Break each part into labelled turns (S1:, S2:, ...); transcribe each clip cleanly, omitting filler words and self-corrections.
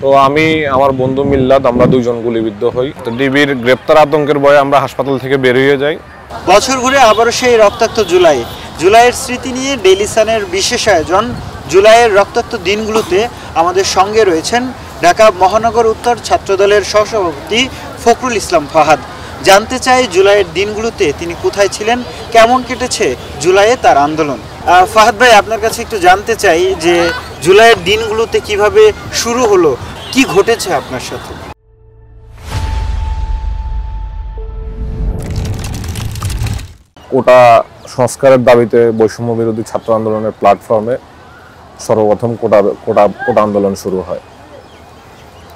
S1: তো আমি আমার বন্ধু মিল্লাত আমরা দুইজন গুলিবিদ্ধ হই। তো ডিবির গ্রেপ্তার আতঙ্কের ভয়ে আমরা হাসপাতাল থেকে বের হয়ে যাই।
S2: বছর ঘুরে আবারও সেই রক্তাক্ত জুলাইয়ের স্মৃতি নিয়ে ডেইলি সানের বিশেষ আয়োজন। জুলাইয়ের রক্তাক্ত দিনগুলোতে আমাদের সঙ্গে রয়েছেন ঢাকা মহানগর উত্তর ছাত্রদলের সহসভাপতি ফখরুল ইসলাম ফাহাদ। জানতে চাই জুলাইয়ের দিনগুলোতে তিনি কোথায় ছিলেন, কেমন কেটেছে জুলাইয়ে তার আন্দোলন। ফাহাদ ভাই, আপনার কাছে একটু জানতে চাই যে জুলাইয়ের দিনগুলোতে কিভাবে শুরু হলো, কি ঘটেছে আপনার সাথে?
S1: কোটা সংস্কারের দাবিতে বৈষম্য বিরোধী ছাত্র আন্দোলনের প্ল্যাটফর্মে সর্বপ্রথম কোটা আন্দোলন শুরু হয়।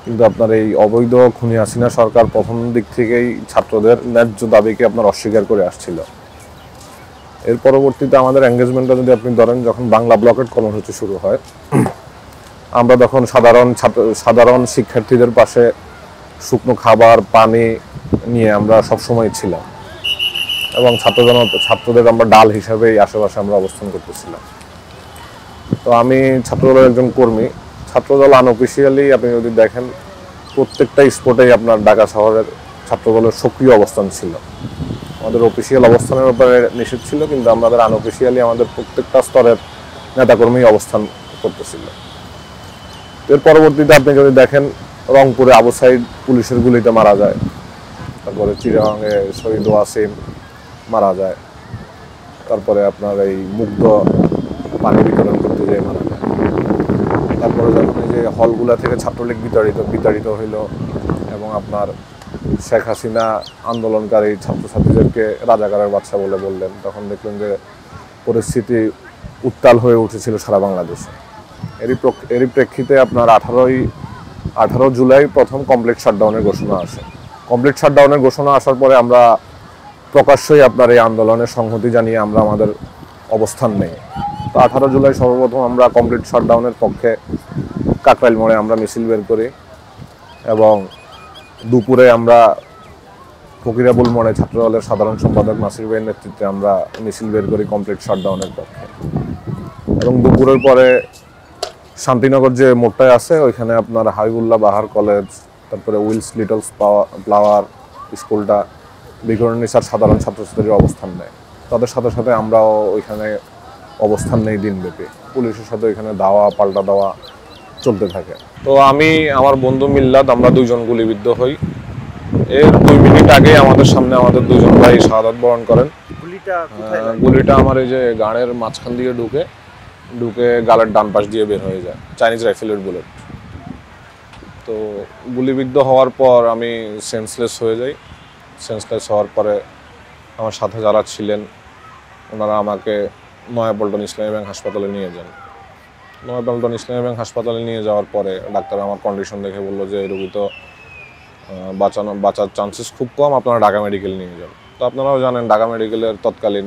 S1: কিন্তু আপনার এই অবৈধ খুনি হাসিনা সরকার প্রথম দিক থেকেই ছাত্রদের ন্যায্য দাবিকে আপনার অস্বীকার করে আসছিল। এর পরবর্তীতে আমাদের এঙ্গেজমেন্টটা যদি আপনি ধরেন, যখন বাংলা ব্লকেট কর্মসূচি শুরু হয়, আমরা তখন সাধারণ শিক্ষার্থীদের পাশে শুকনো খাবার পানি নিয়ে আমরা সবসময় ছিলাম এবং ছাত্রদের আমরা ডাল হিসাবে এই আশেপাশে আমরা অবস্থান করতেছিলাম। তো আমি ছাত্রদলের একজন কর্মী। ছাত্রদল আনঅফিসিয়ালি আপনি যদি দেখেন প্রত্যেকটা স্পটেই আপনার ঢাকা শহরের ছাত্রদলের সক্রিয় অবস্থান ছিল। আমাদের অফিসিয়াল অবস্থানের ব্যাপারে নিষেধ ছিল, কিন্তু আমাদের আনঅফিসিয়ালি আমাদের প্রত্যেকটা স্তরের নেতাকর্মী অবস্থান করতেছিল। এর পরবর্তীতে আপনি যদি দেখেন, রংপুরে আবু সাইদ পুলিশের গুলিতে মারা যায়, তারপরে চিটাগাংয়ে শহীদ ওয়াসিম মারা যায়, তারপরে আপনার এই মুগ্ধ পানি বিতরণ করতে যেয়ে মারা যায়, তারপরে যখন এই যে হলগুলা থেকে ছাত্রলীগ বিতাড়িত হইল এবং আপনার শেখ হাসিনা আন্দোলনকারী ছাত্রছাত্রীদেরকে রাজাকারের বাচ্চা বলে বললেন, তখন দেখলেন যে পরিস্থিতি উত্তাল হয়ে উঠেছিল সারা বাংলাদেশে। এরই প্রেক্ষিতে আপনার 18 জুলাই প্রথম কমপ্লিট শাটডাউনের ঘোষণা আসে। কমপ্লিট শাটডাউনের ঘোষণা আসার পরে আমরা প্রকাশ্যই আপনার এই আন্দোলনের সংহতি জানিয়ে আমরা আমাদের অবস্থান নেই। তো 18 জুলাই সর্বপ্রথম আমরা কমপ্লিট শাটডাউনের পক্ষে কাকরাইল মোড়ে আমরা মিছিল বের করি এবং দুপুরে আমরা ফকিরাবুল মোড়ে ছাত্রদলের সাধারণ সম্পাদক নাসির ভাইয়ের নেতৃত্বে আমরা মিছিল বের করি কমপ্লিট শাটডাউনের পক্ষে। এবং দুপুরের পরে শান্তিনগর যে মোড়টায় আছে ওইখানে আপনার হাবিবুল্লাহ বাহার কলেজ, তারপরে উইলস লিটলস ফ্লাওয়ার স্কুলটা বিকরণিসার সাধারণ ছাত্রছাত্রীর অবস্থান নেয়। তাদের সাথে সাথে আমরাও ওইখানে অবস্থান নেই দিনব্যাপী। পুলিশের সাথে ওইখানে ধাওয়া পাল্টা দেওয়া চলতে থাকে। তো আমি আমার বন্ধু মিল্লাত আমরা দুইজন গুলিবিদ্ধ হই। এর 2 মিনিট আগে আমাদের সামনে আমাদের দুজন ভাই শাহাদাত বরণ করেন। গুলিটা আমার এই যে গাড়ের মাঝখান দিয়ে ঢুকে গালের ডান পাশ দিয়ে বের হয়ে যায়, চাইনিজ রাইফেলের বুলেট। তো গুলিবিদ্ধ হওয়ার পর আমি সেন্সলেস হয়ে যাই। সেন্সলেস হওয়ার পরে আমার সাথে যারা ছিলেন ওনারা আমাকে নয়াপল্টন ইসলামী ব্যাংক হাসপাতালে নিয়ে যান। নয়াপল্টন ইসলামী ব্যাংক হাসপাতালে নিয়ে যাওয়ার পরে ডাক্তার আমার কন্ডিশন দেখে বললো যে এই রোগী তো বাঁচার চান্সেস খুব কম, আপনারা ঢাকা মেডিকেল নিয়ে যান। তো আপনারাও জানেন ঢাকা মেডিকেলের তৎকালীন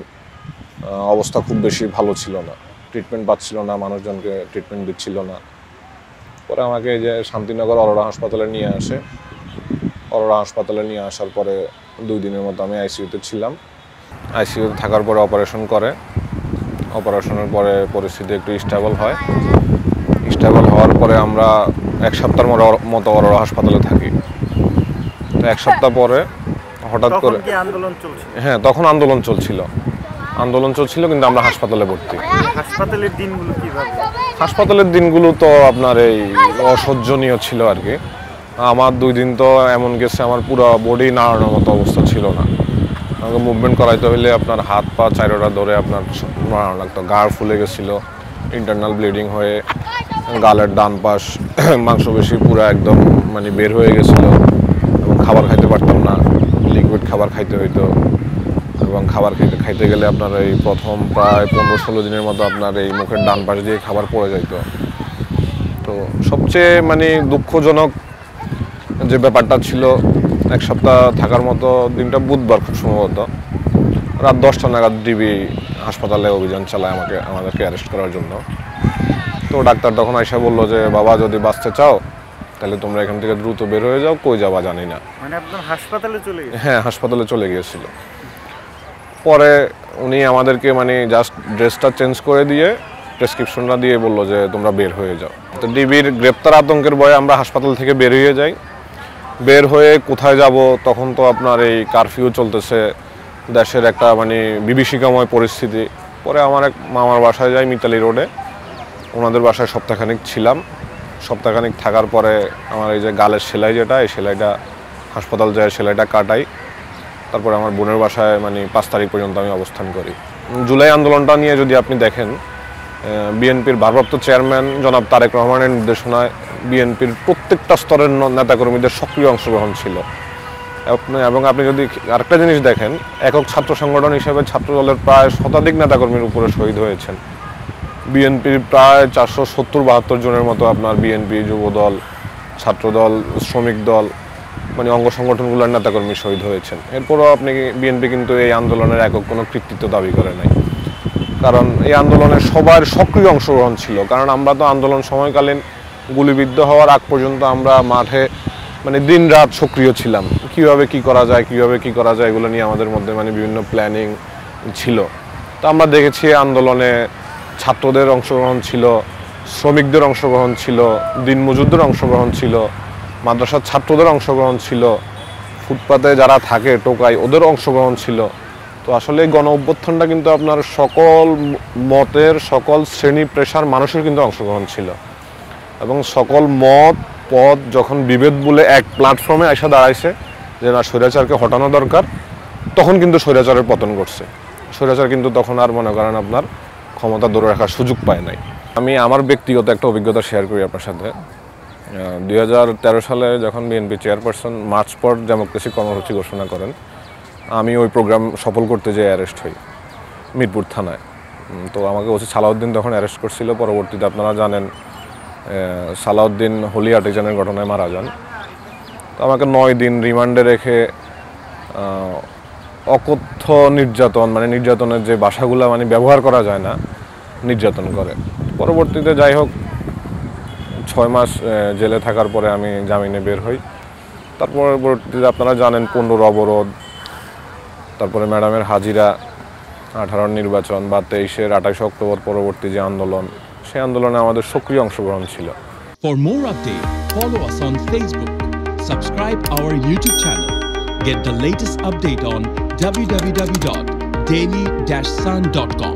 S1: অবস্থা খুব বেশি ভালো ছিল না, ট্রিটমেন্ট পাচ্ছিল না, মানুষজনকে ট্রিটমেন্ট দিচ্ছিল না। পরে আমাকে এই যে শান্তিনগর অরোরা হাসপাতালে নিয়ে আসে। অরোরা হাসপাতালে নিয়ে আসার পরে 2 দিনের মতো আমি আইসিইউতে ছিলাম। আইসিইউতে থাকার পরে অপারেশন করে। অপারেশনের পরে পরিস্থিতি একটু স্টেবল হয়। স্টেবল হওয়ার পরে আমরা 1 সপ্তাহের মতো অরোরা হাসপাতালে থাকি। তো 1 সপ্তাহ পরে হঠাৎ করে হ্যাঁ, তখন আন্দোলন চলছিল কিন্তু আমরা হাসপাতালে ভর্তি। হাসপাতালের দিনগুলো তো আপনার এই অসহ্যনীয় ছিল আর কি। আমার 2 দিন তো এমন গেছে, আমার পুরো বডি নাড়ানোর মতো অবস্থা ছিল না। আমাকে মুভমেন্ট করাইতে হলে আপনার হাত পা চারোটা ধরে আপনার নাড়ানো লাগতো। গাড় ফুলে গেছিলো, ইন্টারনাল ব্লিডিং হয়ে গালের ডান পাশ মাংসপেশি পুরো একদম মানে বের হয়ে গেছিলো এবং খাবার খাইতে পারতাম না, লিকুইড খাবার খাইতে হইতো। এবং খাবার খাইতে গেলে আপনার এই প্রথম প্রায় 15-16 দিনের মতো আপনার এই মুখের ডান পাশ দিয়ে খাবার পড়ে যাইত। তো সবচেয়ে মানে দুঃখজনক যে ব্যাপারটা ছিল, 1 সপ্তাহ থাকার মতো দিনটা বুধবার খুব সম্ভবত রাত 10টা নাগাদ ডিবি হাসপাতালে অভিযান চালায় আমাদেরকে অ্যারেস্ট করার জন্য। তো ডাক্তার তখন আইসা বললো যে বাবা যদি বাঁচতে চাও তাহলে তোমরা এখান থেকে দ্রুত বের হয়ে যাও, কই যাবা জানি না।
S2: মানে আপনার হাসপাতালে চলে গেছে?
S1: হ্যাঁ, হাসপাতালে চলে গিয়েছিল। পরে উনি আমাদেরকে মানে জাস্ট ড্রেসটা চেঞ্জ করে দিয়ে প্রেসক্রিপশনটা দিয়ে বললো যে তোমরা বের হয়ে যাও। তো ডিবির গ্রেপ্তার আতঙ্কের ভয়ে আমরা হাসপাতাল থেকে বের হয়ে যাই। বের হয়ে কোথায় যাব, তখন তো আপনার এই কারফিউ চলতেছে, দেশের একটা মানে বিভীষিকাময় পরিস্থিতি। পরে আমার এক মামার বাসায় যাই মিতালি রোডে, ওনাদের বাসায় সপ্তাহখানিক ছিলাম। সপ্তাহখানিক থাকার পরে আমার এই যে গালের সেলাই যেটা, এই সেলাইটা হাসপাতাল যায় সেলাইটা কাটাই। তারপরে আমার বোনের বাসায় মানে 5 তারিখ পর্যন্ত আমি অবস্থান করি। জুলাই আন্দোলনটা নিয়ে যদি আপনি দেখেন, বিএনপির ভারপ্রাপ্ত চেয়ারম্যান জনাব তারেক রহমানের নির্দেশনায় বিএনপির প্রত্যেকটা স্তরের নেতাকর্মীদের সক্রিয় অংশগ্রহণ ছিল। এবং আপনি যদি আরেকটা জিনিস দেখেন, একক ছাত্র সংগঠন হিসেবে ছাত্রদলের প্রায় শতাধিক নেতাকর্মীর উপরে শহীদ হয়েছেন। বিএনপির প্রায় 470-72 জনের মতো আপনার বিএনপি, যুবদল, ছাত্রদল, শ্রমিক দল মানে অঙ্গ সংগঠনগুলোর নেতাকর্মী শহীদ হয়েছেন। এরপরও আপনি বিএনপি কিন্তু এই আন্দোলনের একক কোনো কৃতিত্ব দাবি করে নাই, কারণ এই আন্দোলনের সবার সক্রিয় অংশগ্রহণ ছিল। কারণ আমরা তো আন্দোলন সময়কালীন গুলিবিদ্ধ হওয়ার আগ পর্যন্ত আমরা মাঠে মানে দিন রাত সক্রিয় ছিলাম। কিভাবে কি করা যায় এগুলো নিয়ে আমাদের মধ্যে মানে বিভিন্ন প্ল্যানিং ছিল। তো আমরা দেখেছি আন্দোলনে ছাত্রদের অংশগ্রহণ ছিল, শ্রমিকদের অংশগ্রহণ ছিল, দিনমজুরদের অংশগ্রহণ ছিল, মাদ্রাসার ছাত্রদের অংশগ্রহণ ছিল, ফুটপাতে যারা থাকে টোকাই ওদের অংশগ্রহণ ছিল। তো আসলে এই গণ অভ্যুত্থানটা কিন্তু আপনার সকল মতের, সকল শ্রেণী পেশার মানুষের কিন্তু অংশগ্রহণ ছিল। এবং সকল মত পদ যখন বিভেদ বলে এক প্ল্যাটফর্মে এসে দাঁড়াইছে যে না স্বৈরাচারকে হটানো দরকার, তখন কিন্তু স্বৈরাচারের পতন ঘটছে। স্বৈরাচার কিন্তু তখন আর মনে করেন আপনার ক্ষমতা ধরে রাখার সুযোগ পায় নাই। আমি আমার ব্যক্তিগত একটা অভিজ্ঞতা শেয়ার করি আপনার সাথে। 2013 সালে যখন বিএনপি চেয়ারপারসন মার্চ পর ডেমোক্রেসি কর্মসূচি ঘোষণা করেন, আমি ওই প্রোগ্রাম সফল করতে যেয়ে অ্যারেস্ট হই মিরপুর থানায়। তো আমাকে ওসি সালাউদ্দিন তখন অ্যারেস্ট করছিল। পরবর্তীতে আপনারা জানেন সালাউদ্দিন হোলি আর্টিজানের ঘটনায় মারা যান। তো আমাকে 9 দিন রিমান্ডে রেখে অকথ্য নির্যাতন, মানে নির্যাতনের যে ভাষাগুলো মানে ব্যবহার করা যায় না, নির্যাতন করে। পরবর্তীতে যাই হোক 6 মাস জেলে থাকার পরে আমি জামিনে বের হই। তারপর পরবর্তীতে আপনারা জানেন 15 অবরোধ, তারপরে ম্যাডামের হাজিরা, 18 নির্বাচন বা 23-এর 28 অক্টোবর পরবর্তী যে আন্দোলন, সেই আন্দোলনে আমাদের সক্রিয় অংশগ্রহণ ছিল।
S3: For more updates, follow us on Facebook, subscribe our YouTube channel, get the latest update on www.daily-sun.com.